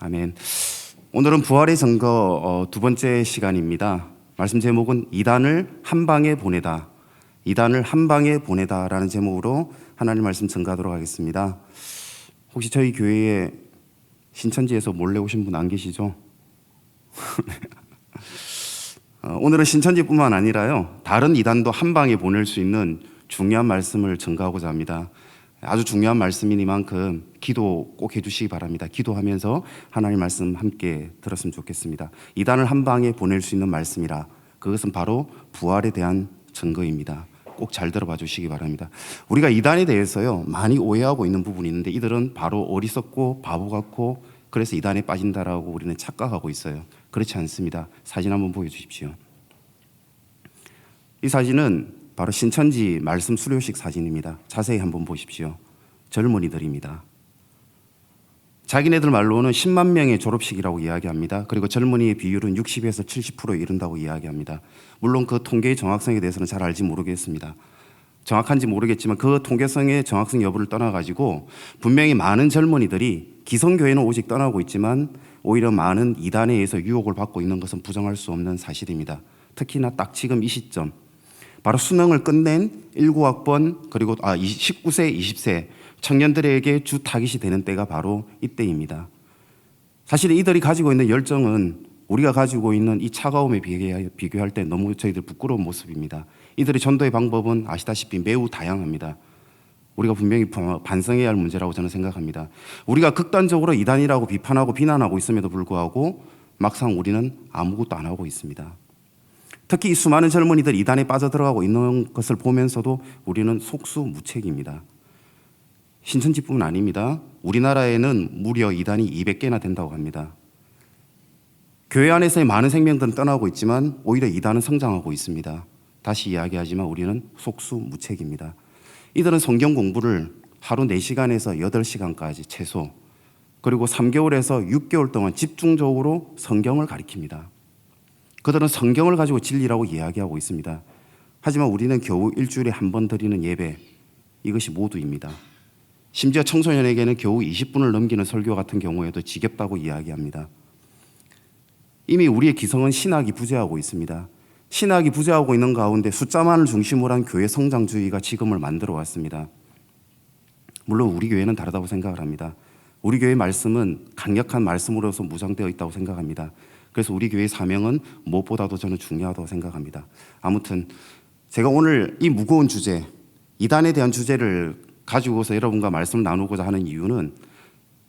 아멘. 오늘은 부활의 증거 두 번째 시간입니다. 말씀 제목은 이단을 한 방에 보내다. 이단을 한 방에 보내다라는 제목으로 하나님 말씀 증거하도록 하겠습니다. 혹시 저희 교회에 신천지에서 몰래 오신 분 안 계시죠? 오늘은 신천지뿐만 아니라요, 다른 이단도 한 방에 보낼 수 있는 중요한 말씀을 증거하고자 합니다. 아주 중요한 말씀이니만큼 기도 꼭 해주시기 바랍니다. 기도하면서 하나님 말씀 함께 들었으면 좋겠습니다. 이단을 한 방에 보낼 수 있는 말씀이라, 그것은 바로 부활에 대한 증거입니다. 꼭 잘 들어봐 주시기 바랍니다. 우리가 이단에 대해서요, 많이 오해하고 있는 부분이 있는데, 이들은 바로 어리석고 바보 같고 그래서 이단에 빠진다라고 우리는 착각하고 있어요. 그렇지 않습니다. 사진 한번 보여주십시오. 이 사진은 바로 신천지 말씀 수료식 사진입니다. 자세히 한번 보십시오. 젊은이들입니다. 자기네들 말로는 10만 명의 졸업식이라고 이야기합니다. 그리고 젊은이의 비율은 60에서 70%에 이른다고 이야기합니다. 물론 그 통계의 정확성에 대해서는 잘 알지 모르겠습니다. 정확한지 모르겠지만 그 통계성의 정확성 여부를 떠나가지고 분명히 많은 젊은이들이 기성교회는 오직 떠나고 있지만 오히려 많은 이단에 의해서 유혹을 받고 있는 것은 부정할 수 없는 사실입니다. 특히나 딱 지금 이 시점, 바로 수능을 끝낸 19학번 그리고 19세, 20세 청년들에게 주 타깃이 되는 때가 바로 이때입니다. 사실 이들이 가지고 있는 열정은 우리가 가지고 있는 이 차가움에 비교할 때 너무 저희들 부끄러운 모습입니다. 이들의 전도의 방법은 아시다시피 매우 다양합니다. 우리가 분명히 반성해야 할 문제라고 저는 생각합니다. 우리가 극단적으로 이단이라고 비판하고 비난하고 있음에도 불구하고 막상 우리는 아무것도 안 하고 있습니다. 특히 이 수많은 젊은이들 이단에 빠져들어가고 있는 것을 보면서도 우리는 속수무책입니다. 신천지뿐만 아닙니다. 우리나라에는 무려 이단이 200개나 된다고 합니다. 교회 안에서의 많은 생명들은 떠나고 있지만 오히려 이단은 성장하고 있습니다. 다시 이야기하지만 우리는 속수무책입니다. 이들은 성경 공부를 하루 4시간에서 8시간까지 최소, 그리고 3개월에서 6개월 동안 집중적으로 성경을 가리킵니다. 그들은 성경을 가지고 진리라고 이야기하고 있습니다. 하지만 우리는 겨우 일주일에 한 번 드리는 예배, 이것이 모두입니다. 심지어 청소년에게는 겨우 20분을 넘기는 설교 같은 경우에도 지겹다고 이야기합니다. 이미 우리의 기성은 신학이 부재하고 있습니다. 신학이 부재하고 있는 가운데 숫자만을 중심으로 한 교회 성장주의가 지금을 만들어 왔습니다. 물론 우리 교회는 다르다고 생각을 합니다. 우리 교회의 말씀은 강력한 말씀으로서 무장되어 있다고 생각합니다. 그래서 우리 교회의 사명은 무엇보다도 저는 중요하다고 생각합니다. 아무튼 제가 오늘 이 무거운 주제, 이단에 대한 주제를 가지고서 여러분과 말씀을 나누고자 하는 이유는,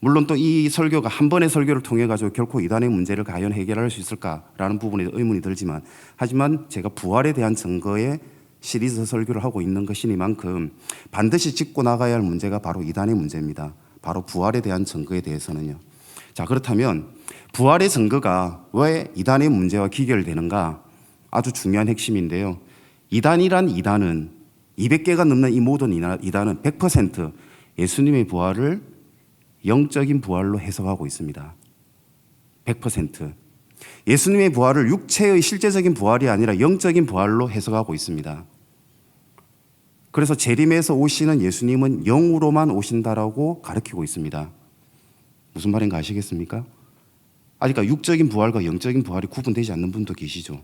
물론 또 이 설교가 한 번의 설교를 통해 가지고 결코 이단의 문제를 과연 해결할 수 있을까라는 부분에 의문이 들지만, 하지만 제가 부활에 대한 증거의 시리즈 설교를 하고 있는 것이니만큼 반드시 짚고 나가야 할 문제가 바로 이단의 문제입니다. 바로 부활에 대한 증거에 대해서는요. 자, 그렇다면 부활의 증거가 왜 이단의 문제와 귀결되는가? 아주 중요한 핵심인데요. 이단은 200개가 넘는 이 모든 이단은 100% 예수님의 부활을 영적인 부활로 해석하고 있습니다. 100%. 예수님의 부활을 육체의 실제적인 부활이 아니라 영적인 부활로 해석하고 있습니다. 그래서 재림에서 오시는 예수님은 영으로만 오신다라고 가르치고 있습니다. 무슨 말인가 아시겠습니까? 그러니까 육적인 부활과 영적인 부활이 구분되지 않는 분도 계시죠.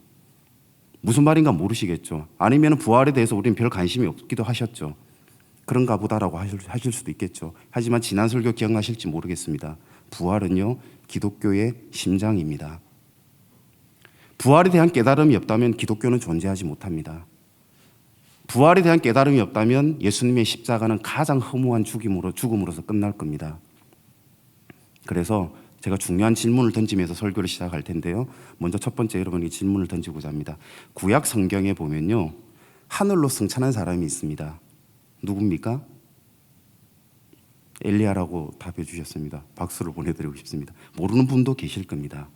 무슨 말인가 모르시겠죠. 아니면 부활에 대해서 우리는 별 관심이 없기도 하셨죠. 그런가 보다라고 하실 수도 있겠죠. 하지만 지난 설교 기억나실지 모르겠습니다. 부활은요, 기독교의 심장입니다. 부활에 대한 깨달음이 없다면 기독교는 존재하지 못합니다. 부활에 대한 깨달음이 없다면 예수님의 십자가는 가장 허무한 죽음으로서 끝날 겁니다. 그래서 제가 중요한 질문을 던지면서 설교를 시작할 텐데요. 먼저 첫 번째 여러분에게 질문을 던지고자 합니다. 구약 성경에 보면요, 하늘로 승천한 사람이 있습니다. 누굽니까? 엘리야라고 답해 주셨습니다. 박수를 보내드리고 싶습니다. 모르는 분도 계실 겁니다.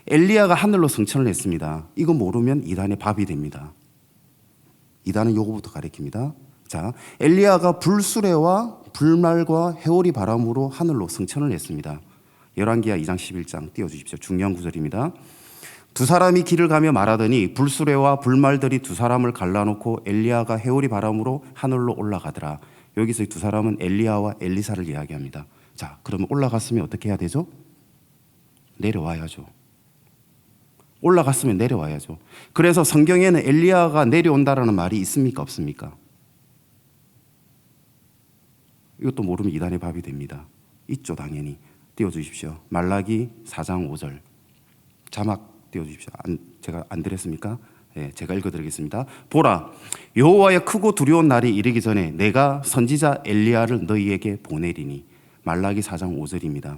엘리야가 하늘로 승천을 했습니다. 이거 모르면 이단의 밥이 됩니다. 이단은 요거부터 가르칩니다. 자, 엘리야가 불수레와 불말과 회오리 바람으로 하늘로 승천을 했습니다. 열왕기하 2장 11장 띄워주십시오. 중요한 구절입니다. 두 사람이 길을 가며 말하더니 불수레와 불말들이 두 사람을 갈라놓고 엘리야가 회오리 바람으로 하늘로 올라가더라. 여기서 두 사람은 엘리야와 엘리사를 이야기합니다. 자, 그러면 올라갔으면 어떻게 해야 되죠? 내려와야죠. 올라갔으면 내려와야죠. 그래서 성경에는 엘리야가 내려온다라는 말이 있습니까? 없습니까? 이것도 모르면 이단의 밥이 됩니다. 있죠, 당연히. 띄워주십시오. 말라기 4장 5절. 자막 띄워주십시오. 제가 안 드렸습니까? 네, 제가 읽어드리겠습니다. 보라, 여호와의 크고 두려운 날이 이르기 전에 내가 선지자 엘리야를 너희에게 보내리니. 말라기 4장 5절입니다.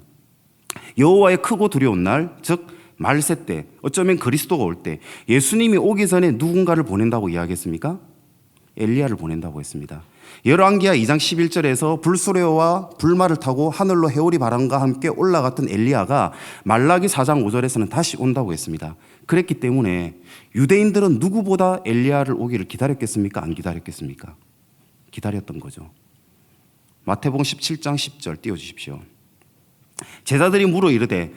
여호와의 크고 두려운 날, 즉 말세 때, 어쩌면 그리스도가 올 때, 예수님이 오기 전에 누군가를 보낸다고 이야기했습니까? 엘리야를 보낸다고 했습니다. 열왕기하 2장 11절에서 불수레와 불말을 타고 하늘로 해오리 바람과 함께 올라갔던 엘리야가 말라기 4장 5절에서는 다시 온다고 했습니다. 그랬기 때문에 유대인들은 누구보다 엘리야를 오기를 기다렸겠습니까? 안 기다렸겠습니까? 기다렸던 거죠. 마태복음 17장 10절 띄워주십시오. 제자들이 물어 이르되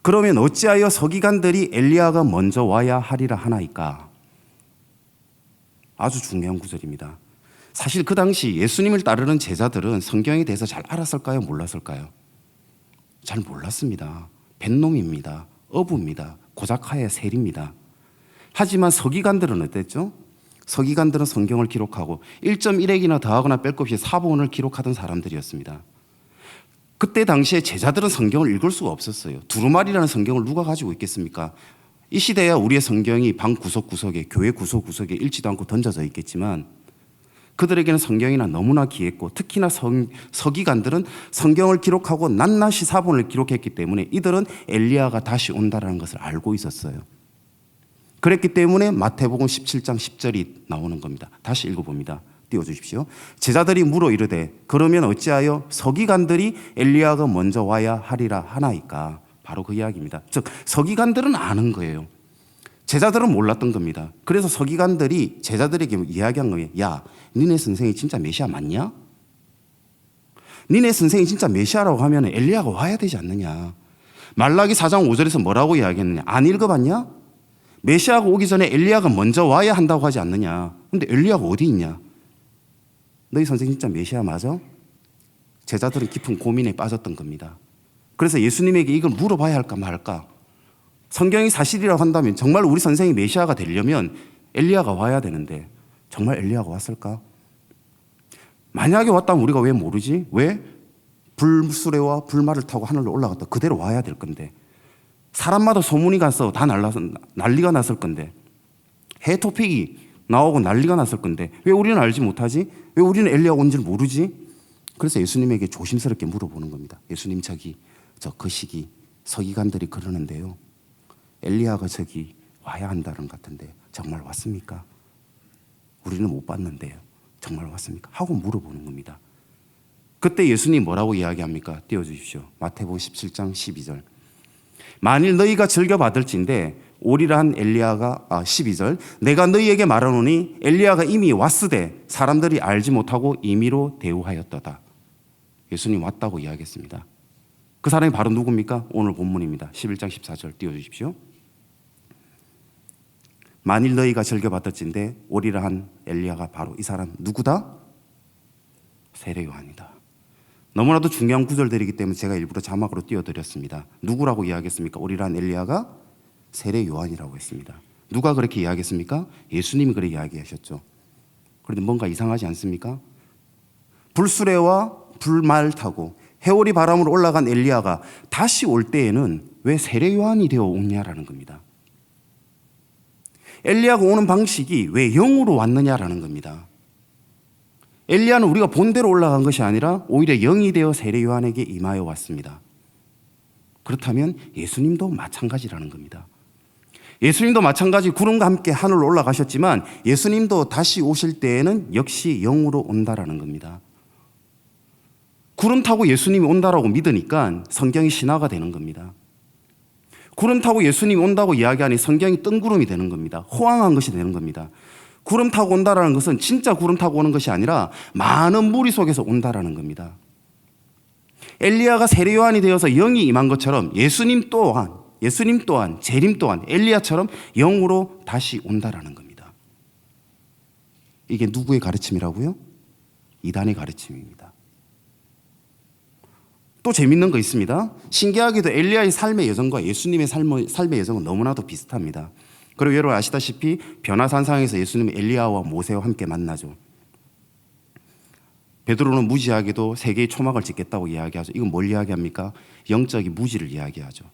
그러면 어찌하여 서기관들이 엘리야가 먼저 와야 하리라 하나이까? 아주 중요한 구절입니다. 사실 그 당시 예수님을 따르는 제자들은 성경에 대해서 잘 알았을까요? 몰랐을까요? 잘 몰랐습니다. 뱃놈입니다. 어부입니다. 고작하에 세리입니다. 하지만 서기관들은 어땠죠? 서기관들은 성경을 기록하고 1.1핵이나 더하거나 뺄 것 없이 사본을 기록하던 사람들이었습니다. 그때 당시에 제자들은 성경을 읽을 수가 없었어요. 두루마리라는 성경을 누가 가지고 있겠습니까? 이 시대야 우리의 성경이 방 구석구석에, 교회 구석구석에 읽지도 않고 던져져 있겠지만 그들에게는 성경이나 너무나 귀했고 특히나 서기관들은 성경을 기록하고 낱낱이 사본을 기록했기 때문에 이들은 엘리야가 다시 온다는 것을 알고 있었어요. 그랬기 때문에 마태복음 17장 10절이 나오는 겁니다. 다시 읽어봅니다. 띄워주십시오. 제자들이 물어 이르되 그러면 어찌하여 서기관들이 엘리야가 먼저 와야 하리라 하나이까? 바로 그 이야기입니다. 즉 서기관들은 아는 거예요. 제자들은 몰랐던 겁니다. 그래서 서기관들이 제자들에게 이야기한 거예요. 야, 니네 선생이 진짜 메시아 맞냐? 니네 선생이 진짜 메시아라고 하면 엘리야가 와야 되지 않느냐? 말라기 4장 5절에서 뭐라고 이야기했느냐? 안 읽어봤냐? 메시아가 오기 전에 엘리야가 먼저 와야 한다고 하지 않느냐? 근데 엘리야가 어디 있냐? 너희 선생 진짜 메시아 맞아? 제자들은 깊은 고민에 빠졌던 겁니다. 그래서 예수님에게 이걸 물어봐야 할까 말까? 성경이 사실이라고 한다면 정말 우리 선생이 메시아가 되려면 엘리야가 와야 되는데 정말 엘리야가 왔을까? 만약에 왔다면 우리가 왜 모르지? 왜? 불수레와 불말을 타고 하늘로 올라갔다 그대로 와야 될 건데 사람마다 소문이 가서 다 난리가 났을 건데 해토픽이 나오고 난리가 났을 건데 왜 우리는 알지 못하지? 왜 우리는 엘리야가 온지를 모르지? 그래서 예수님에게 조심스럽게 물어보는 겁니다. 예수님 그 시기 서기관들이 그러는데요. 엘리야가 저기 와야 한다는 것 같은데 정말 왔습니까? 우리는 못 봤는데요. 정말 왔습니까? 하고 물어보는 겁니다. 그때 예수님 뭐라고 이야기합니까? 띄워주십시오. 마태복음 17장 12절. 만일 너희가 즐겨받을진대 오리라 한 엘리야가 12절 내가 너희에게 말하노니 엘리야가 이미 왔으되 사람들이 알지 못하고 임의로 대우하였도다. 예수님 왔다고 이야기했습니다. 그 사람이 바로 누굽니까? 오늘 본문입니다. 11장 14절 띄워주십시오. 만일 너희가 즐겨받을진대 오리라 한 엘리야가 바로 이 사람 누구다? 세례 요한이다. 너무나도 중요한 구절들이기 때문에 제가 일부러 자막으로 띄워드렸습니다. 누구라고 이야기했습니까? 오리라 한 엘리야가 세례 요한이라고 했습니다. 누가 그렇게 이야기했습니까? 예수님이 그렇게 이야기하셨죠. 그런데 뭔가 이상하지 않습니까? 불수레와 불말 타고 해오리 바람으로 올라간 엘리야가 다시 올 때에는 왜 세례 요한이 되어 오냐라는 겁니다. 엘리야가 오는 방식이 왜 영으로 왔느냐라는 겁니다. 엘리야는 우리가 본대로 올라간 것이 아니라 오히려 영이 되어 세례 요한에게 임하여 왔습니다. 그렇다면 예수님도 마찬가지라는 겁니다. 예수님도 마찬가지 구름과 함께 하늘로 올라가셨지만 예수님도 다시 오실 때에는 역시 영으로 온다라는 겁니다. 구름 타고 예수님이 온다라고 믿으니까 성경이 신화가 되는 겁니다. 구름 타고 예수님이 온다고 이야기하니 성경이 뜬구름이 되는 겁니다. 호황한 것이 되는 겁니다. 구름 타고 온다라는 것은 진짜 구름 타고 오는 것이 아니라 많은 무리 속에서 온다라는 겁니다. 엘리야가 세례 요한이 되어서 영이 임한 것처럼 예수님 또한 재림 또한 엘리야처럼 영으로 다시 온다라는 겁니다. 이게 누구의 가르침이라고요? 이단의 가르침입니다. 또 재밌는 거 있습니다. 신기하게도 엘리야의 삶의 여정과 예수님의 삶의 여정은 너무나도 비슷합니다. 그리고 여러분 아시다시피 변화산상에서 예수님은 엘리야와 모세와 함께 만나죠. 베드로는 무지하게도 세계의 초막을 짓겠다고 이야기하죠. 이건 뭘 이야기합니까? 영적인 무지를 이야기하죠.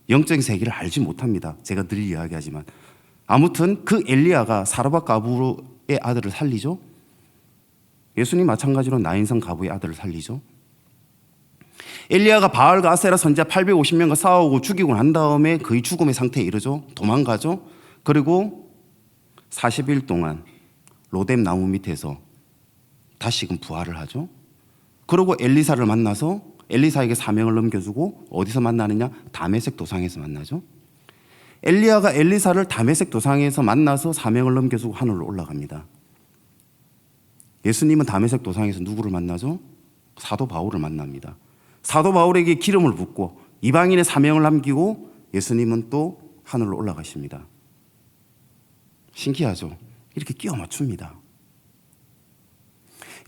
영적인 세계를 알지 못합니다. 제가 늘 이야기하지만. 아무튼 그 엘리야가 사르밧 가부의 아들을 살리죠. 예수님 마찬가지로 나인성 가부의 아들을 살리죠. 엘리야가 바알과 아세라 선지자 850명과 싸우고 죽이고 난 다음에 그의 죽음의 상태에 이르죠. 도망가죠. 그리고 40일 동안 로뎀 나무 밑에서 다시금 부활을 하죠. 그리고 엘리사를 만나서 엘리사에게 사명을 넘겨주고 어디서 만나느냐? 다메섹 도상에서 만나죠. 엘리야가 엘리사를 다메섹 도상에서 만나서 사명을 넘겨주고 하늘로 올라갑니다. 예수님은 다메섹 도상에서 누구를 만나죠? 사도 바울을 만납니다. 사도 바울에게 기름을 붓고 이방인의 사명을 남기고 예수님은 또 하늘로 올라가십니다. 신기하죠? 이렇게 끼워 맞춥니다.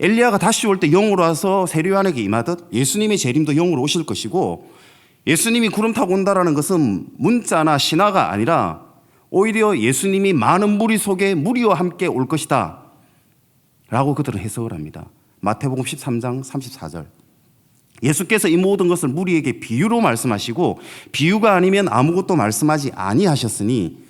엘리야가 다시 올 때 영으로 와서 세례요한에게 임하듯 예수님의 재림도 영으로 오실 것이고, 예수님이 구름 타고 온다라는 것은 문자나 신화가 아니라 오히려 예수님이 많은 무리 속에 무리와 함께 올 것이다 라고 그들은 해석을 합니다. 마태복음 13장 34절. 예수께서 이 모든 것을 무리에게 비유로 말씀하시고 비유가 아니면 아무것도 말씀하지 아니하셨으니,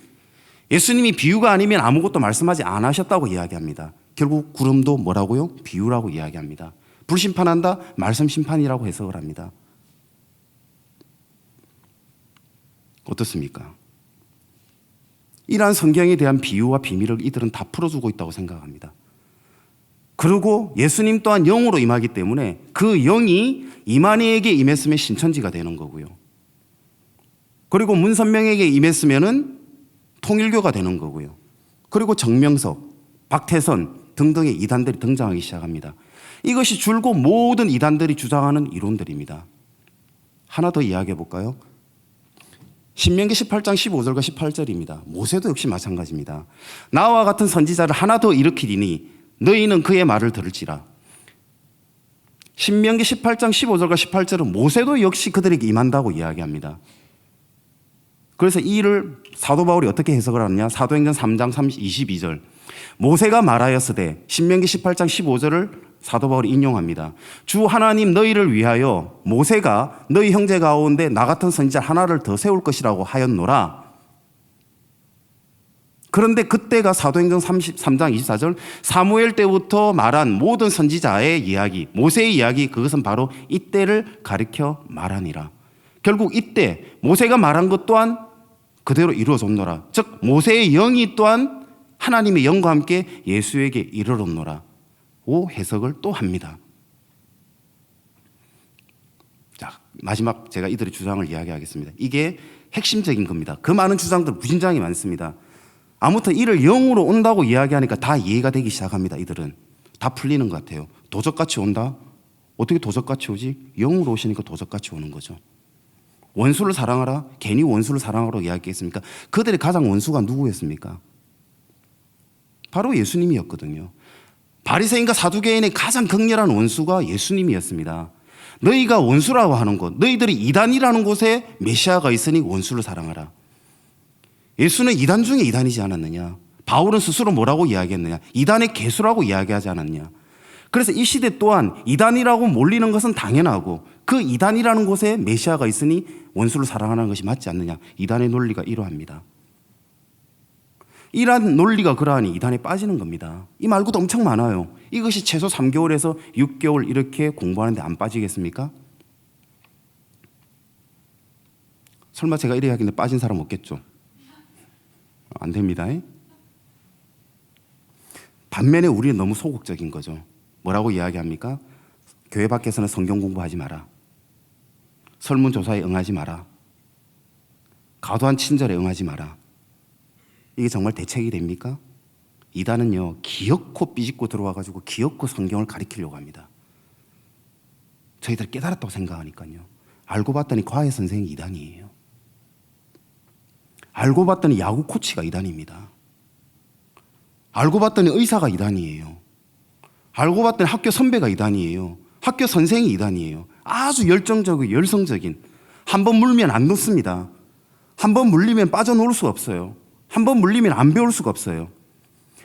예수님이 비유가 아니면 아무것도 말씀하지 않으셨다고 이야기합니다. 결국 구름도 뭐라고요? 비유라고 이야기합니다. 불심판한다? 말씀 심판이라고 해석을 합니다. 어떻습니까? 이러한 성경에 대한 비유와 비밀을 이들은 다 풀어주고 있다고 생각합니다. 그리고 예수님 또한 영으로 임하기 때문에 그 영이 이만희에게 임했으면 신천지가 되는 거고요. 그리고 문선명에게 임했으면 통일교가 되는 거고요. 그리고 정명석, 박태선 등등의 이단들이 등장하기 시작합니다. 이것이 줄곧 모든 이단들이 주장하는 이론들입니다. 하나 더 이야기해 볼까요? 신명기 18장 15절과 18절입니다. 모세도 역시 마찬가지입니다. 나와 같은 선지자를 하나 더 일으키리니 너희는 그의 말을 들을지라. 신명기 18장 15절과 18절은 모세도 역시 그들에게 임한다고 이야기합니다. 그래서 이 일을 사도 바울이 어떻게 해석을 하느냐? 사도행전 3장 22절. 모세가 말하였으되, 신명기 18장 15절을 사도 바울이 인용합니다. 주 하나님 너희를 위하여 모세가 너희 형제 가운데 나 같은 선지자 하나를 더 세울 것이라고 하였노라. 그런데 그때가 사도행전 33장 24절 사무엘 때부터 말한 모든 선지자의 이야기, 모세의 이야기, 그것은 바로 이때를 가리켜 말하니라. 결국 이때 모세가 말한 것 또한 그대로 이루어졌노라. 즉 모세의 영이 또한 하나님의 영과 함께 예수에게 이르렀노라 고 해석을 또 합니다. 자, 마지막 제가 이들의 주장을 이야기하겠습니다. 이게 핵심적인 겁니다. 그 많은 주장들 무진장이 많습니다. 아무튼 이를 영으로 온다고 이야기하니까 다 이해가 되기 시작합니다. 이들은 다 풀리는 것 같아요. 도적같이 온다? 어떻게 도적같이 오지? 영으로 오시니까 도적같이 오는 거죠. 원수를 사랑하라? 괜히 원수를 사랑하라고 이야기했습니까? 그들의 가장 원수가 누구였습니까? 바로 예수님이었거든요. 바리새인과 사두개인의 가장 극렬한 원수가 예수님이었습니다. 너희가 원수라고 하는 곳, 너희들이 이단이라는 곳에 메시아가 있으니 원수를 사랑하라. 예수는 이단 중에 이단이지 않았느냐? 바울은 스스로 뭐라고 이야기했느냐? 이단의 개수라고 이야기하지 않았냐? 그래서 이 시대 또한 이단이라고 몰리는 것은 당연하고 그 이단이라는 곳에 메시아가 있으니 원수를 사랑하는 것이 맞지 않느냐? 이단의 논리가 이러합니다. 이러한 논리가 그러하니 이단에 빠지는 겁니다. 이 말고도 엄청 많아요. 이것이 최소 3개월에서 6개월 이렇게 공부하는데 안 빠지겠습니까? 설마 제가 이래 하길래 빠진 사람 없겠죠? 안 됩니다. 반면에 우리는 너무 소극적인 거죠. 뭐라고 이야기합니까? 교회 밖에서는 성경 공부하지 마라. 설문조사에 응하지 마라. 과도한 친절에 응하지 마라. 이게 정말 대책이 됩니까? 이단은요, 기어코 삐집고 들어와가지고 기어코 성경을 가리키려고 합니다. 저희들 깨달았다고 생각하니까요. 알고 봤더니 과외 선생이 이단이에요. 알고 봤더니 야구 코치가 이단입니다. 알고 봤더니 의사가 이단이에요. 알고 봤더니 학교 선배가 이단이에요. 학교 선생이 이단이에요. 아주 열정적이고 열성적인. 한 번 물면 안 놓습니다. 한 번 물리면 빠져나올 수가 없어요. 한 번 물리면 안 배울 수가 없어요.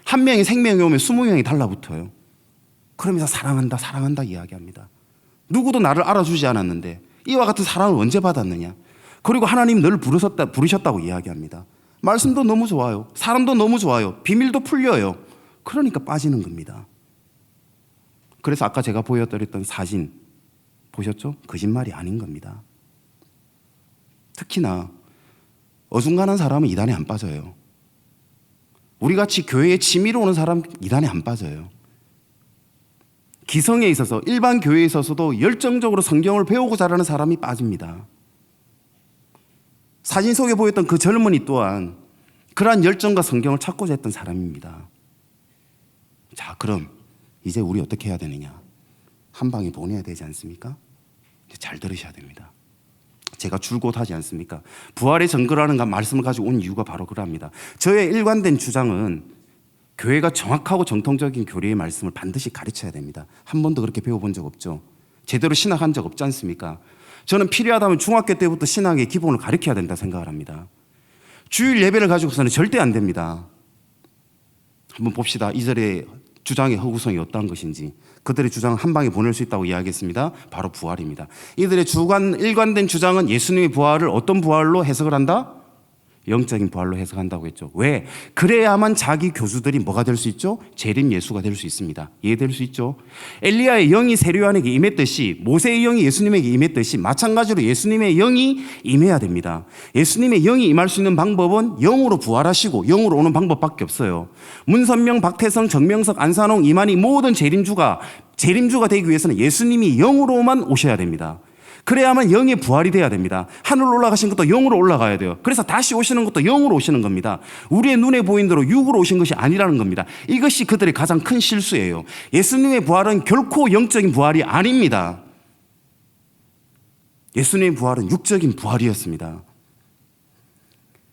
한 명이 생명이 오면 20명이 달라붙어요. 그러면서 사랑한다 사랑한다 이야기합니다. 누구도 나를 알아주지 않았는데 이와 같은 사랑을 언제 받았느냐. 그리고 하나님 늘 부르셨다고 이야기합니다. 말씀도 너무 좋아요. 사람도 너무 좋아요. 비밀도 풀려요. 그러니까 빠지는 겁니다. 그래서 아까 제가 보여드렸던 사진 보셨죠? 거짓말이 아닌 겁니다. 특히나 어중간한 사람은 이단에 안 빠져요. 우리같이 교회에 취미로 오는 사람 이단에 안 빠져요. 기성에 있어서 일반 교회에 있어서도 열정적으로 성경을 배우고자 하는 사람이 빠집니다. 사진 속에 보였던 그 젊은이 또한 그러한 열정과 성경을 찾고자 했던 사람입니다. 자, 그럼 이제 우리 어떻게 해야 되느냐? 한 방에 보내야 되지 않습니까? 잘 들으셔야 됩니다. 제가 줄곧 하지 않습니까? 부활의 증거라는 말씀을 가지고 온 이유가 바로 그럽니다. 저의 일관된 주장은 교회가 정확하고 정통적인 교리의 말씀을 반드시 가르쳐야 됩니다. 한 번도 그렇게 배워본 적 없죠. 제대로 신학한 적 없지 않습니까? 저는 필요하다면 중학교 때부터 신학의 기본을 가르쳐야 된다 생각을 합니다. 주일 예배를 가지고서는 절대 안 됩니다. 한번 봅시다. 이절의 주장의 허구성이 어떠한 것인지. 그들의 주장은 한 방에 보낼 수 있다고 이야기했습니다. 바로 부활입니다. 이들의 일관된 주장은 예수님의 부활을 어떤 부활로 해석을 한다? 영적인 부활로 해석한다고 했죠. 왜? 그래야만 자기 교수들이 뭐가 될 수 있죠? 재림 예수가 될 수 있습니다. 이해될 수 있죠? 엘리야의 영이 세례요한에게 임했듯이, 모세의 영이 예수님에게 임했듯이 마찬가지로 예수님의 영이 임해야 됩니다. 예수님의 영이 임할 수 있는 방법은 영으로 부활하시고 영으로 오는 방법밖에 없어요. 문선명, 박태성, 정명석, 안산홍, 이만희 모든 재림주가 되기 위해서는 예수님이 영으로만 오셔야 됩니다. 그래야만 영의 부활이 돼야 됩니다. 하늘로 올라가신 것도 영으로 올라가야 돼요. 그래서 다시 오시는 것도 영으로 오시는 겁니다. 우리의 눈에 보인 대로 육으로 오신 것이 아니라는 겁니다. 이것이 그들의 가장 큰 실수예요. 예수님의 부활은 결코 영적인 부활이 아닙니다. 예수님의 부활은 육적인 부활이었습니다.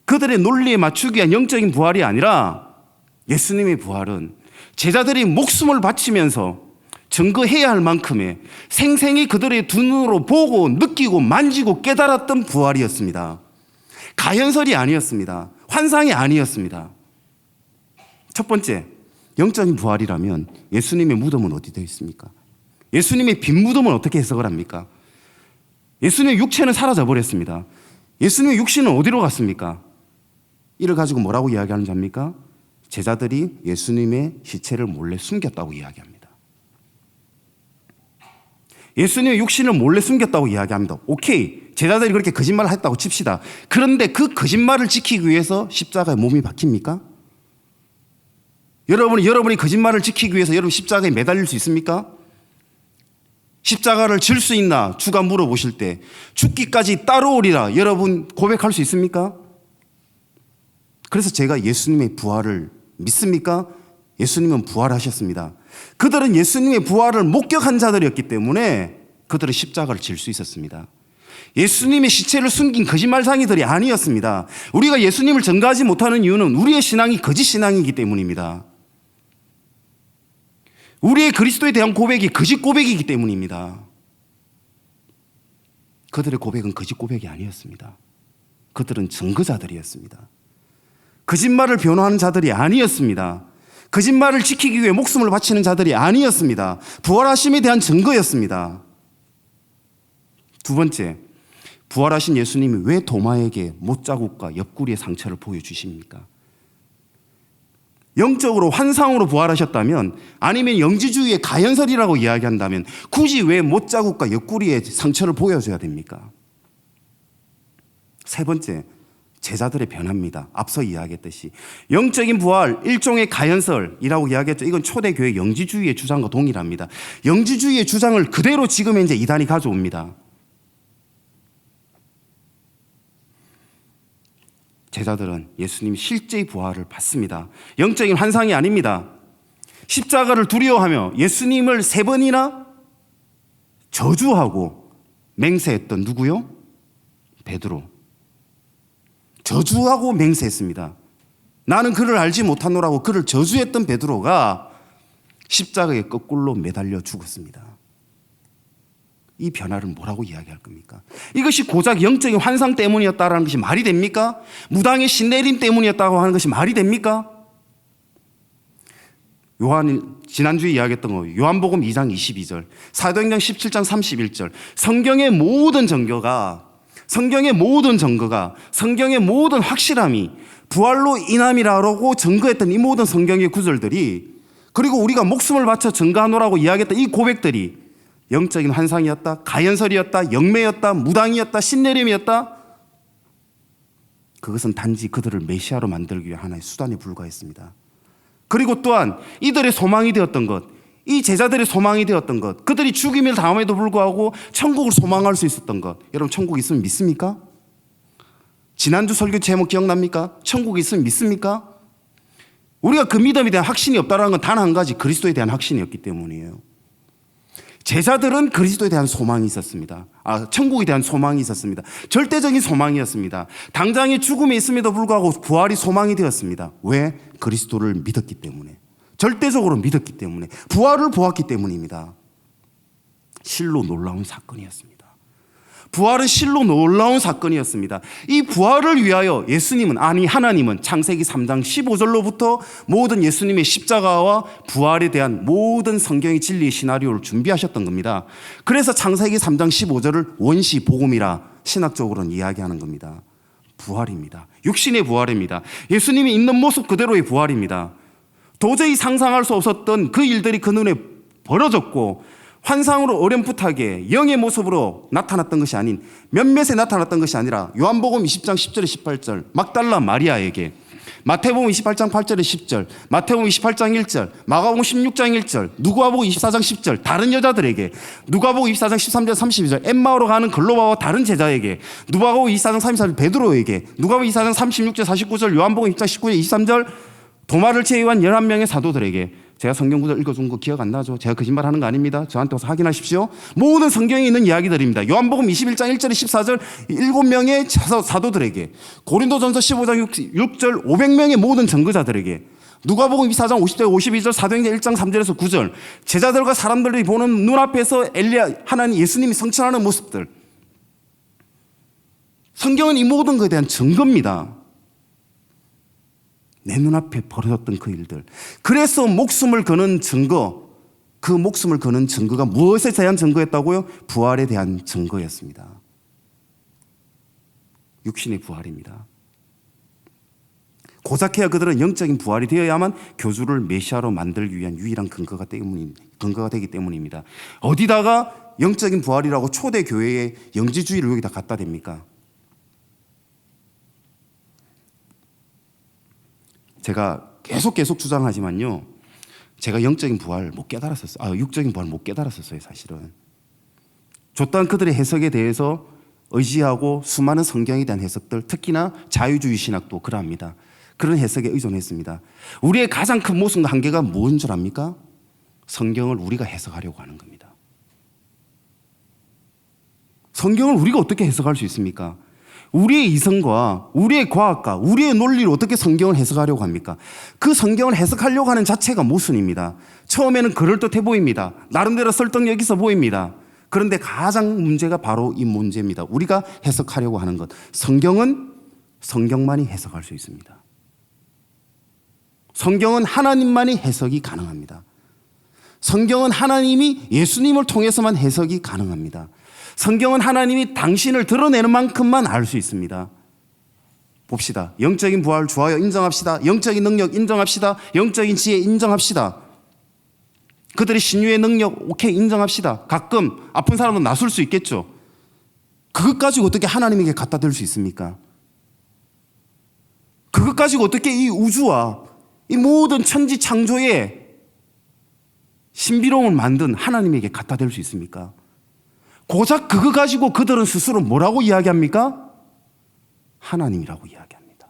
그들의 논리에 맞추기 위한 영적인 부활이 아니라 예수님의 부활은 제자들이 목숨을 바치면서 증거해야 할 만큼의 생생히 그들의 두 눈으로 보고 느끼고 만지고 깨달았던 부활이었습니다. 가연설이 아니었습니다. 환상이 아니었습니다. 첫 번째, 영적인 부활이라면 예수님의 무덤은 어디 되어 있습니까? 예수님의 빈 무덤은 어떻게 해석을 합니까? 예수님의 육체는 사라져 버렸습니다. 예수님의 육신은 어디로 갔습니까? 이를 가지고 뭐라고 이야기하는 자입니까? 제자들이 예수님의 시체를 몰래 숨겼다고 이야기합니다. 예수님의 육신을 몰래 숨겼다고 이야기합니다. 오케이, 제자들이 그렇게 거짓말을 했다고 칩시다. 그런데 그 거짓말을 지키기 위해서 십자가에 몸이 박힙니까? 여러분이 거짓말을 지키기 위해서 여러분 십자가에 매달릴 수 있습니까? 십자가를 질 수 있나? 주가 물어보실 때 죽기까지 따라오리라 여러분 고백할 수 있습니까? 그래서 제가 예수님의 부활을 믿습니까? 예수님은 부활하셨습니다. 그들은 예수님의 부활을 목격한 자들이었기 때문에 그들은 십자가를 질 수 있었습니다. 예수님의 시체를 숨긴 거짓말상이들이 아니었습니다. 우리가 예수님을 전가하지 못하는 이유는 우리의 신앙이 거짓 신앙이기 때문입니다. 우리의 그리스도에 대한 고백이 거짓 고백이기 때문입니다. 그들의 고백은 거짓 고백이 아니었습니다. 그들은 증거자들이었습니다. 거짓말을 변호하는 자들이 아니었습니다. 거짓말을 지키기 위해 목숨을 바치는 자들이 아니었습니다. 부활하심에 대한 증거였습니다. 두 번째, 부활하신 예수님이 왜 도마에게 못자국과 옆구리의 상처를 보여주십니까? 영적으로 환상으로 부활하셨다면, 아니면 영지주의의 가연설이라고 이야기한다면 굳이 왜 못자국과 옆구리의 상처를 보여줘야 됩니까? 세 번째, 제자들의 변화입니다. 앞서 이야기했듯이 영적인 부활, 일종의 가연설이라고 이야기했죠. 이건 초대교회 영지주의의 주장과 동일합니다. 영지주의의 주장을 그대로 지금 이제 이단이 가져옵니다. 제자들은 예수님이 실제의 부활을 봤습니다. 영적인 환상이 아닙니다. 십자가를 두려워하며 예수님을 3번이나 저주하고 맹세했던 누구요? 베드로. 저주하고 맹세했습니다. 나는 그를 알지 못하노라고 그를 저주했던 베드로가 십자가에 거꾸로 매달려 죽었습니다. 이 변화를 뭐라고 이야기할 겁니까? 이것이 고작 영적인 환상 때문이었다라는 것이 말이 됩니까? 무당의 신내림 때문이었다고 하는 것이 말이 됩니까? 지난주에 이야기했던 거 요한복음 2장 22절, 사도행전 17장 31절, 성경의 모든 증거가 성경의 모든 확실함이 부활로 인함이라고 증거했던 이 모든 성경의 구절들이, 그리고 우리가 목숨을 바쳐 증거하노라고 이야기했던 이 고백들이 영적인 환상이었다, 가연설이었다, 영매였다, 무당이었다, 신내림이었다. 그것은 단지 그들을 메시아로 만들기 위한 하나의 수단에 불과했습니다. 그리고 또한 이들의 소망이 되었던 것, 이 제자들의 소망이 되었던 것, 그들이 죽임을 당함에도 불구하고 천국을 소망할 수 있었던 것. 여러분, 천국 있으면 믿습니까? 지난주 설교 제목 기억납니까? 천국이 있으면 믿습니까? 우리가 그 믿음에 대한 확신이 없다는 건 단 한 가지, 그리스도에 대한 확신이었기 때문이에요. 제자들은 그리스도에 대한 소망이 있었습니다. 천국에 대한 소망이 있었습니다. 절대적인 소망이었습니다. 당장의 죽음에 있음에도 불구하고 부활이 소망이 되었습니다. 왜? 그리스도를 믿었기 때문에, 절대적으로 믿었기 때문에, 부활을 보았기 때문입니다. 실로 놀라운 사건이었습니다. 부활은 실로 놀라운 사건이었습니다. 이 부활을 위하여 하나님은 창세기 3장 15절로부터 모든 예수님의 십자가와 부활에 대한 모든 성경의 진리의 시나리오를 준비하셨던 겁니다. 그래서 창세기 3장 15절을 원시 복음이라 신학적으로는 이야기하는 겁니다. 부활입니다. 육신의 부활입니다. 예수님이 있는 모습 그대로의 부활입니다. 도저히 상상할 수 없었던 그 일들이 그 눈에 벌어졌고, 환상으로 어렴풋하게 영의 모습으로 나타났던 것이 아닌, 몇몇에 나타났던 것이 아니라 요한복음 20장 10절에 18절 막달라 마리아에게, 마태복음 28장 8절에 10절, 마태복음 28장 1절, 마가복음 16장 1절, 누가복음 24장 10절 다른 여자들에게, 누가복음 24장 13절 32절 엠마오로 가는 글로바와 다른 제자에게, 누가복음 24장 34절 베드로에게, 누가복음 24장 36절 49절, 요한복음 20장 19절 23절 도마를 제외한 11명의 사도들에게. 제가 성경 구절 읽어준 거 기억 안 나죠? 제가 거짓말하는 거 아닙니다. 저한테 와서 확인하십시오. 모든 성경에 있는 이야기들입니다. 요한복음 21장 1절에 14절 7명의 사도들에게, 고린도전서 15장 6절 500명의 모든 증거자들에게, 누가복음 24장 50절 52절, 사도행전 1장 3절에서 9절 제자들과 사람들이 보는 눈앞에서 하나님 예수님이 성취하는 모습들. 성경은 이 모든 것에 대한 증거입니다. 내 눈앞에 벌어졌던 그 일들. 그래서 목숨을 거는 증거, 그 목숨을 거는 증거가 무엇에 대한 증거였다고요? 부활에 대한 증거였습니다. 육신의 부활입니다. 고작해야 그들은 영적인 부활이 되어야만 교주를 메시아로 만들기 위한 유일한 근거가 되기 때문입니다. 어디다가 영적인 부활이라고 초대 교회의 영지주의를 여기다 갖다 댑니까? 제가 계속 주장하지만요, 제가 영적인 부활 못 깨달았었어요. 육적인 부활 못 깨달았었어요. 사실은 줬던 그들의 해석에 대해서 의지하고 수많은 성경에 대한 해석들, 특히나 자유주의 신학도 그러합니다. 그런 해석에 의존했습니다. 우리의 가장 큰 모순과 한계가 뭔 줄 압니까? 성경을 우리가 해석하려고 하는 겁니다. 성경을 우리가 어떻게 해석할 수 있습니까? 우리의 이성과 우리의 과학과 우리의 논리로 어떻게 성경을 해석하려고 합니까? 그 성경을 해석하려고 하는 자체가 모순입니다. 처음에는 그럴듯해 보입니다. 나름대로 설득력 있어 보입니다. 그런데 가장 문제가 바로 이 문제입니다. 우리가 해석하려고 하는 것. 성경은 성경만이 해석할 수 있습니다. 성경은 하나님만이 해석이 가능합니다. 성경은 하나님이 예수님을 통해서만 해석이 가능합니다. 성경은 하나님이 당신을 드러내는 만큼만 알 수 있습니다. 봅시다. 영적인 부활 좋아요, 인정합시다. 영적인 능력 인정합시다. 영적인 지혜 인정합시다. 그들의 신유의 능력 오케이 인정합시다. 가끔 아픈 사람도 나설 수 있겠죠. 그것 가지고 어떻게 하나님에게 갖다 댈 수 있습니까? 그것 가지고 어떻게 이 우주와 이 모든 천지 창조의 신비로움을 만든 하나님에게 갖다 댈 수 있습니까? 고작 그거 가지고 그들은 스스로 뭐라고 이야기합니까? 하나님이라고 이야기합니다.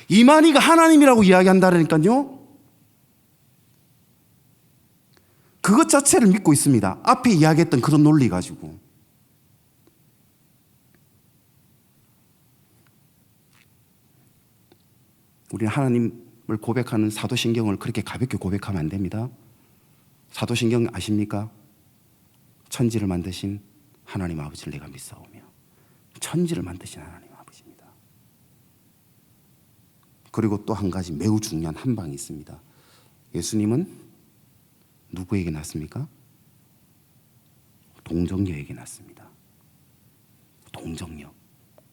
이만희가 하나님이라고 이야기한다니까요. 그것 자체를 믿고 있습니다. 앞에 이야기했던 그런 논리 가지고. 우리는 하나님을 고백하는 사도신경을 그렇게 가볍게 고백하면 안 됩니다. 사도신경 아십니까? 천지를 만드신 하나님 아버지를 내가 믿사오며. 천지를 만드신 하나님 아버지입니다. 그리고 또 한 가지 매우 중요한 한 방이 있습니다. 예수님은 누구에게 낳습니까? 동정녀에게 낳습니다. 동정녀.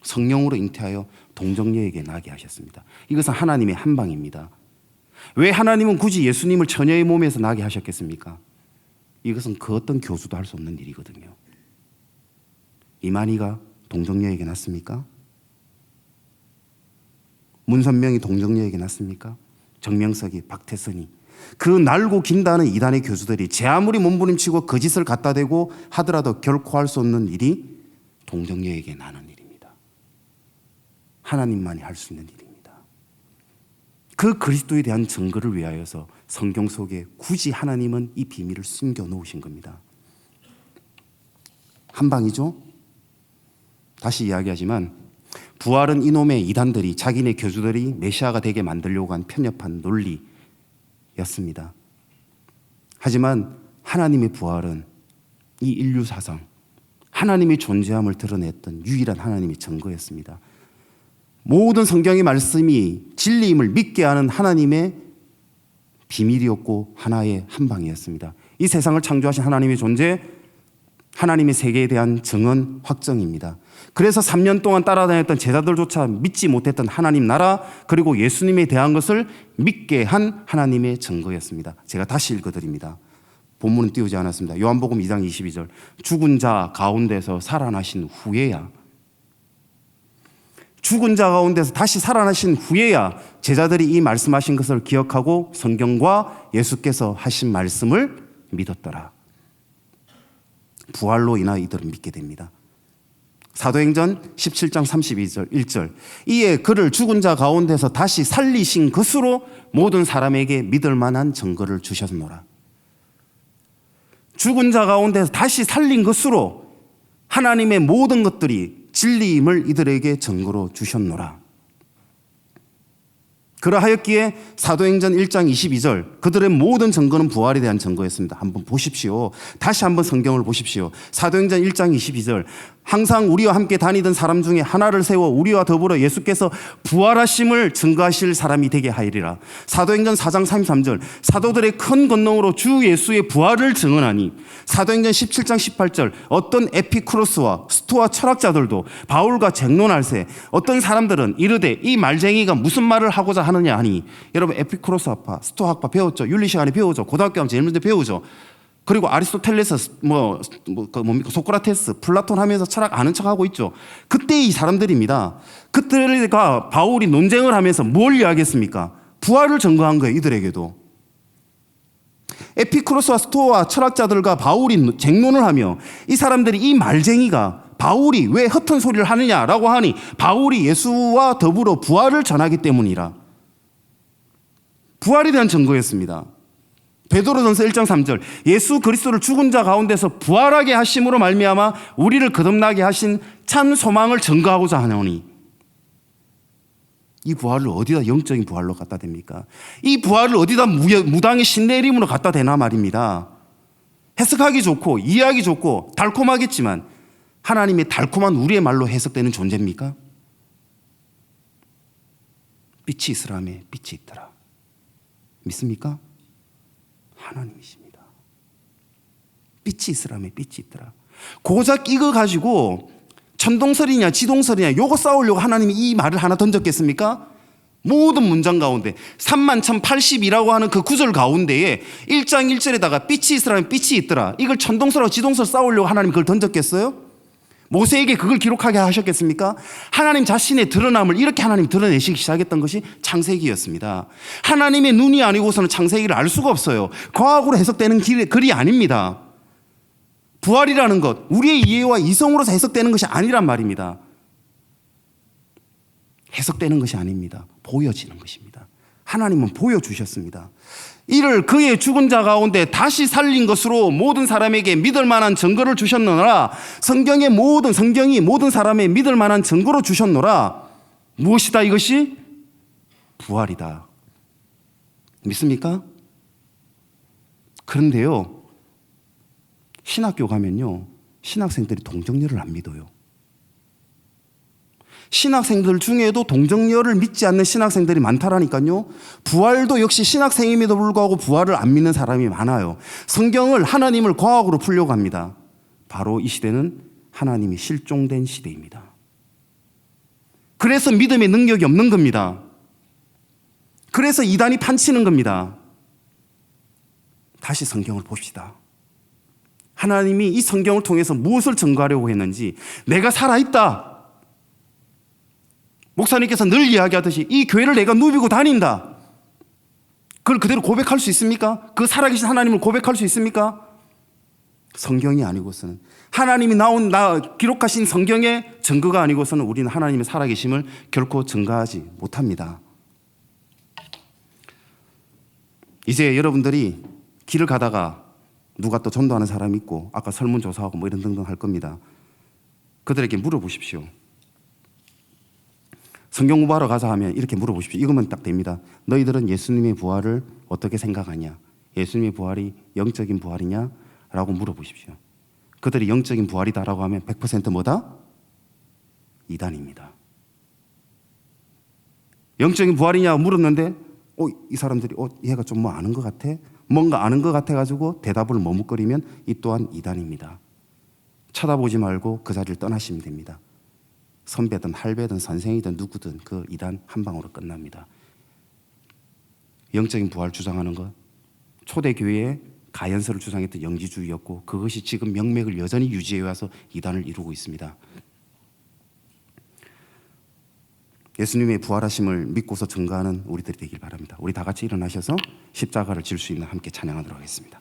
성령으로 잉태하여 동정녀에게 나게 하셨습니다. 이것은 하나님의 한 방입니다. 왜 하나님은 굳이 예수님을 처녀의 몸에서 나게 하셨겠습니까? 이것은 그 어떤 교수도 할 수 없는 일이거든요. 이만희가 동정녀에게 낳습니까? 문선명이 동정녀에게 낳습니까? 정명석이, 박태선이. 그 날고 긴다는 이단의 교수들이 제 아무리 몸부림치고 거짓을 갖다 대고 하더라도 결코 할 수 없는 일이 동정녀에게 나는 일입니다. 하나님만이 할 수 있는 일입니다. 그 그리스도에 대한 증거를 위하여서 성경 속에 굳이 하나님은 이 비밀을 숨겨 놓으신 겁니다. 한 방이죠? 다시 이야기하지만 부활은 이놈의 이단들이 자기네 교주들이 메시아가 되게 만들려고 한 편협한 논리였습니다. 하지만 하나님의 부활은 이 인류 사상 하나님의 존재함을 드러냈던 유일한 하나님의 증거였습니다. 모든 성경의 말씀이 진리임을 믿게 하는 하나님의 비밀이었고 하나의 한방이었습니다. 이 세상을 창조하신 하나님의 존재, 하나님의 세계에 대한 증언 확정입니다. 그래서 3년 동안 따라다녔던 제자들조차 믿지 못했던 하나님 나라, 그리고 예수님에 대한 것을 믿게 한 하나님의 증거였습니다. 제가 다시 읽어드립니다. 본문은 띄우지 않았습니다. 요한복음 2장 22절. 죽은 자 가운데서 살아나신 후에야, 죽은 자 가운데서 다시 살아나신 후에야 제자들이 이 말씀하신 것을 기억하고 성경과 예수께서 하신 말씀을 믿었더라. 부활로 인하여 이들은 믿게 됩니다. 사도행전 17장 32절 1절. 이에 그를 죽은 자 가운데서 다시 살리신 것으로 모든 사람에게 믿을 만한 증거를 주셨노라. 죽은 자 가운데서 다시 살린 것으로 하나님의 모든 것들이 진리임을 이들에게 증거로 주셨노라. 그러하였기에 사도행전 1장 22절 그들의 모든 증거는 부활에 대한 증거였습니다. 한번 보십시오. 다시 한번 성경을 보십시오. 사도행전 1장 22절 항상 우리와 함께 다니던 사람 중에 하나를 세워 우리와 더불어 예수께서 부활하심을 증거하실 사람이 되게 하리라. 사도행전 4장 33절 사도들의 큰 권능으로 주 예수의 부활을 증언하니. 사도행전 17장 18절 어떤 에피쿠로스와 스토아 철학자들도 바울과 쟁론할세 어떤 사람들은 이르되 이 말쟁이가 무슨 말을 하고자 하느냐 하니. 여러분 에피쿠로스 학파, 스토아 학파 배웠죠? 윤리 시간에 배우죠? 고등학교 가면 제일 먼저 배우죠? 그리고 아리스토텔레스, 소크라테스, 플라톤 하면서 철학 아는 척하고 있죠. 그때 이 사람들입니다. 그들과 바울이 논쟁을 하면서 뭘 이야기했습니까? 부활을 증거한 거예요. 이들에게도. 에피쿠로스와 스토아 철학자들과 바울이 쟁론을 하며 이 사람들이 이 말쟁이가 바울이 왜 허튼 소리를 하느냐라고 하니 바울이 예수와 더불어 부활을 전하기 때문이라. 부활에 대한 증거였습니다. 베드로전서 1장 3절 예수 그리스도를 죽은 자 가운데서 부활하게 하심으로 말미암아 우리를 거듭나게 하신 참 소망을 증거하고자 하노니. 이 부활을 어디다 영적인 부활로 갖다 댑니까? 이 부활을 어디다 무당의 신내림으로 갖다 대나 말입니다. 해석하기 좋고 이해하기 좋고 달콤하겠지만 하나님의 달콤한 우리의 말로 해석되는 존재입니까? 빛이 있으라매 빛이 있더라. 믿습니까? 하나님이십니다. 빛이 있으라며 빛이 있더라. 고작 이거 가지고 천동설이냐 지동설이냐 요거 싸우려고 하나님이 이 말을 하나 던졌겠습니까? 모든 문장 가운데 31,080이라고 하는 그 구절 가운데에 1장 1절에다가 빛이 있으라며 빛이 있더라. 이걸 천동설하고 지동설 싸우려고 하나님이 그걸 던졌겠어요? 모세에게 그걸 기록하게 하셨겠습니까? 하나님 자신의 드러남을 이렇게 하나님 드러내시기 시작했던 것이 창세기였습니다. 하나님의 눈이 아니고서는 창세기를 알 수가 없어요. 과학으로 해석되는 글이 아닙니다. 부활이라는 것, 우리의 이해와 이성으로서 해석되는 것이 아니란 말입니다. 해석되는 것이 아닙니다. 보여지는 것입니다. 하나님은 보여주셨습니다. 이를 그의 죽은 자 가운데 다시 살린 것으로 모든 사람에게 믿을 만한 증거를 주셨노라. 성경이 모든 사람의 믿을 만한 증거로 주셨노라. 무엇이다 이것이? 부활이다. 믿습니까? 그런데요, 신학교 가면요, 신학생들이 동정녀를 안 믿어요. 신학생들 중에도 동정녀를 믿지 않는 신학생들이 많다라니까요. 부활도 역시 신학생임에도 불구하고 부활을 안 믿는 사람이 많아요. 성경을, 하나님을 과학으로 풀려고 합니다. 바로 이 시대는 하나님이 실종된 시대입니다. 그래서 믿음의 능력이 없는 겁니다. 그래서 이단이 판치는 겁니다. 다시 성경을 봅시다. 하나님이 이 성경을 통해서 무엇을 증거하려고 했는지, 내가 살아있다. 목사님께서 늘 이야기하듯이 이 교회를 내가 누비고 다닌다. 그걸 그대로 고백할 수 있습니까? 그 살아계신 하나님을 고백할 수 있습니까? 성경이 아니고서는, 하나님이 기록하신 성경의 증거가 아니고서는 우리는 하나님의 살아계심을 결코 증거하지 못합니다. 이제 여러분들이 길을 가다가 누가 또 전도하는 사람이 있고 아까 설문조사하고 뭐 이런 등등 할 겁니다. 그들에게 물어보십시오. 성경 공부하러 가자 하면 이렇게 물어보십시오. 이거면 딱 됩니다. 너희들은 예수님의 부활을 어떻게 생각하냐? 예수님의 부활이 영적인 부활이냐? 라고 물어보십시오. 그들이 영적인 부활이다라고 하면 100% 뭐다? 이단입니다. 영적인 부활이냐 물었는데 이 사람들이 얘가 좀 뭐 아는 것 같아? 뭔가 아는 것 같아가지고 대답을 머뭇거리면 이 또한 이단입니다. 쳐다보지 말고 그 자리를 떠나시면 됩니다. 선배든 할배든 선생이든 누구든 그 이단 한 방으로 끝납니다. 영적인 부활 주장하는 것, 초대교회의 가연설을 주장했던 영지주의였고 그것이 지금 명맥을 여전히 유지해 와서 이단을 이루고 있습니다. 예수님의 부활하심을 믿고서 증거하는 우리들이 되길 바랍니다. 우리 다 같이 일어나셔서 십자가를 질 수 있는 함께 찬양하도록 하겠습니다.